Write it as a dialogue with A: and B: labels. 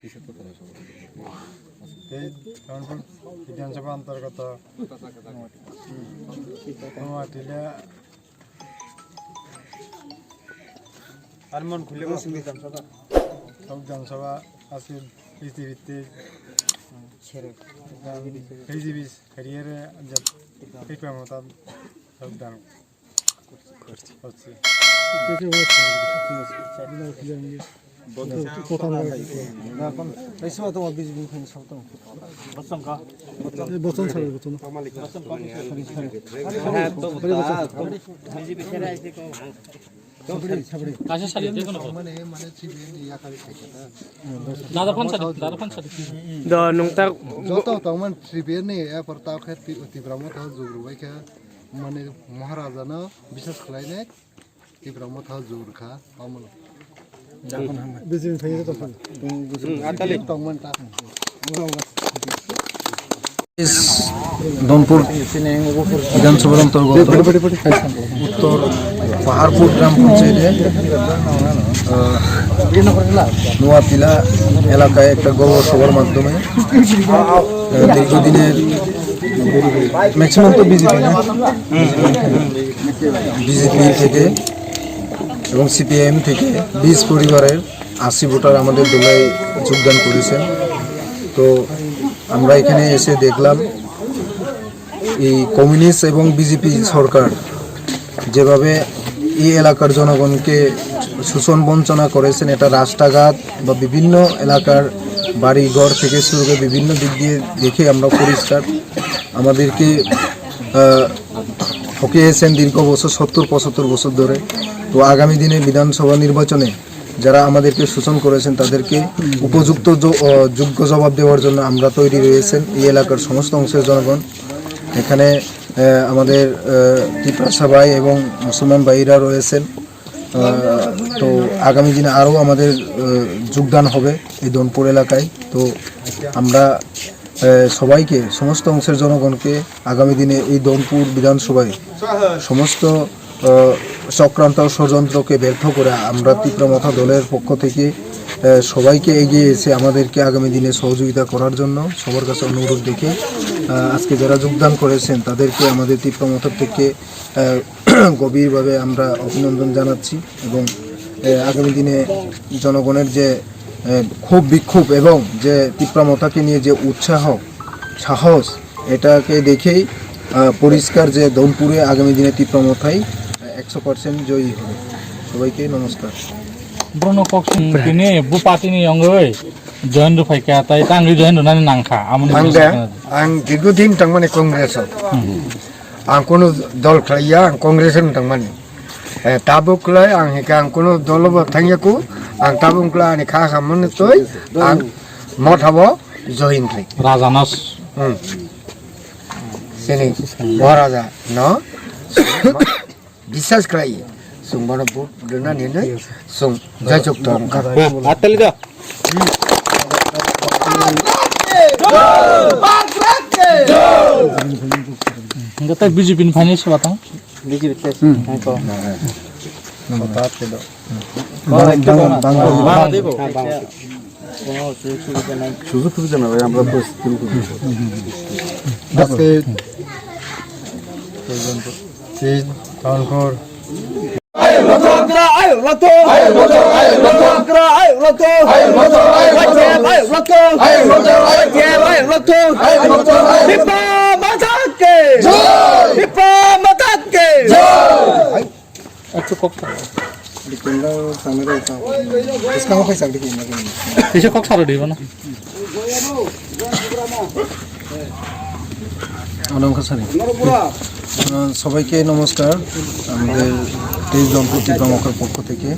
A: এই রংপুর বিধানসভা অন্তর্গত নোয়াটিলা আরমন খুলে বিধানসভা আছে পৃথিবীতে বিজেপি ক্যারিয়ারে পেপার মতো যোগদান করছে। মানে মহারাজানো বিশ্বাস খালাইনে তীব্র মত জোরখা
B: দনপুর বিধানসভার অন্তর্গত উত্তর পাহাড়পুর গ্রাম পঞ্চায়েতে নোয়াটিলা এলাকায় একটা গৌর সভার মাধ্যমে দীর্ঘদিনের ম্যাক্সিমাম তো বিজেপি থেকে এবং সিপিআইএম থেকে 20 পরিবারের 80 ভোটার আমাদের দলে যোগদান করেছেন। তো আমরা এখানে এসে দেখলাম এই কমিউনিস্ট এবং বিজেপি সরকার যেভাবে এই এলাকার জনগণকে শোষণ বঞ্চনা করেছেন, এটা রাস্তাঘাট বা বিভিন্ন এলাকার বাড়িঘর থেকে শুরু করে বিভিন্ন দিক দিয়ে দেখে আমরা পরিষ্কার আমাদেরকে ঠকিয়েছেন দীর্ঘ বছর 70-75 বছর ধরে। তো আগামী দিনে বিধানসভা নির্বাচনে যারা আমাদেরকে শোষণ করেছেন তাদেরকে উপযুক্ত যোগ্য জবাব দেওয়ার জন্য আমরা তৈরি রয়েছেন এই এলাকার সমস্ত অংশের জনগণ। এখানে আমাদের টিপ্রাসা ভাই এবং মুসলমান ভাইরা রয়েছেন। তো আগামী দিনে আরও আমাদের যোগদান হবে এই দনপুর এলাকায়। তো আমরা সবাইকে সমস্ত অংশের জনগণকে আগামী দিনে এই দনপুর বিধানসভায় সমস্ত চক্রান্ত ষড়যন্ত্রকে ব্যর্থ করে আমরা তীব্রমাথা দলের পক্ষ থেকে সবাইকে এগিয়ে এসে আমাদেরকে আগামী দিনে সহযোগিতা করার জন্য সবার কাছে অনুরোধ রেখে আজকে যারা যোগদান করেছেন তাদেরকে আমাদের তীব্রমাথা থেকে গভীরভাবে আমরা অভিনন্দন জানাচ্ছি এবং আগামী দিনে জনগণের যে ক্ষোভ বিক্ষোভ এবং যে তীব্রমাথাকে নিয়ে যে উৎসাহ সাহস এটাকে দেখেই পরিষ্কার যে দনপুরে আগামী দিনে তীব্রমাথায় 100% জয়ী হবে। সবাইকে নমস্কার।
C: Bruno Cox ini bupati ni yang gue join tu pakai kata itu anggi join tu nanti nangka.
A: ang digutin tangmani kongres ang kono dol kaya ang kongresan tangmani tabuk lai ang hika ang kono dolo ba thangyaku ang tabuk lai ani kha kha mon toy ang mot habo join kai
C: Rajanas.
A: sini maraja no বিশ্বাস করাই সুমন বুট দনা নিনে sum জয়চক তম কা
C: Atal ga. Kita BJP ni finance batang. BJP test. Ko.
A: Baat পেলো
B: সুযোগ সুবিধা না ভাই আমরা
A: আজকে এই Rangpur
C: Bisa kok saru di mana?
B: সবাইকে নমস্কার। আমাদের 23 দম্পতি প্রমুখের পক্ষ থেকে